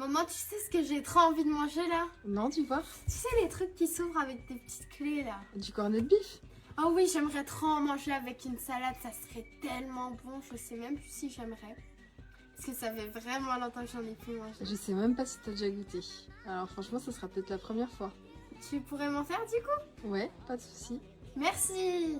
Maman, tu sais ce que j'ai trop envie de manger là? Non, tu vois? Tu sais les trucs qui s'ouvrent avec des petites clés là? Du cornet de bif. Oh oui, j'aimerais trop en manger avec une salade, ça serait tellement bon. Je sais même plus si j'aimerais. Parce que ça fait vraiment longtemps que j'en ai plus mangé. Je sais même pas si t'as déjà goûté. Alors franchement, ça sera peut-être la première fois. Tu pourrais m'en faire du coup? Ouais, pas de souci. Merci!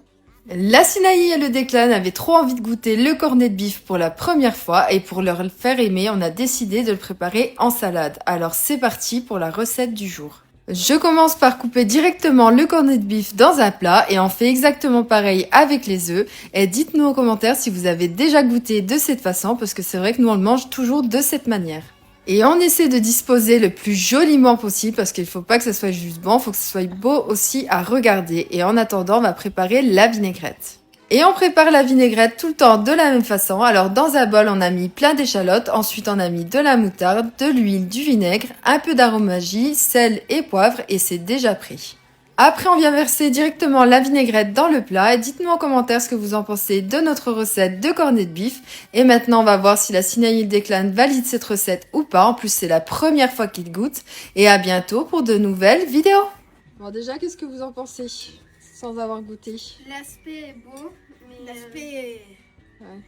La Sinaï et le Declan avaient trop envie de goûter le cornet de bif pour la première fois et pour leur faire aimer, on a décidé de le préparer en salade. Alors c'est parti pour la recette du jour. Je commence par couper directement le cornet de bif dans un plat et on fait exactement pareil avec les œufs. Et dites-nous en commentaire si vous avez déjà goûté de cette façon parce que c'est vrai que nous on le mange toujours de cette manière. Et on essaie de disposer le plus joliment possible parce qu'il faut pas que ça soit juste bon, il faut que ce soit beau aussi à regarder. Et en attendant, on va préparer la vinaigrette. Et on prépare la vinaigrette tout le temps de la même façon. Alors dans un bol, on a mis plein d'échalotes, ensuite on a mis de la moutarde, de l'huile, du vinaigre, un peu d'aromagie, sel et poivre et c'est déjà prêt. Après, on vient verser directement la vinaigrette dans le plat et dites-nous en commentaire ce que vous en pensez de notre recette de cornet de bif. Et maintenant, on va voir si la Sinaï et le Declan valide cette recette ou pas. En plus, c'est la première fois qu'ils goûtent. Et à bientôt pour de nouvelles vidéos. Bon, déjà, qu'est-ce que vous en pensez? Sans avoir goûté. L'aspect est beau, mais l'aspect est... Ouais.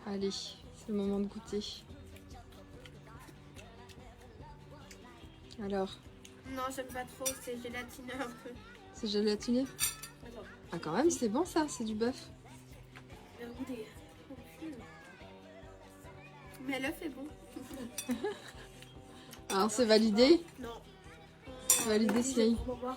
Allez, c'est le moment de goûter. Alors, Non, j'aime pas trop, c'est gélatineux un peu. c'est gélatiné? Attends, Ah quand même, c'est bon ça, c'est du bœuf. je vais goûter. Mais l'œuf est bon. Alors c'est validé? Non. Validé, Sinaï. On va voir.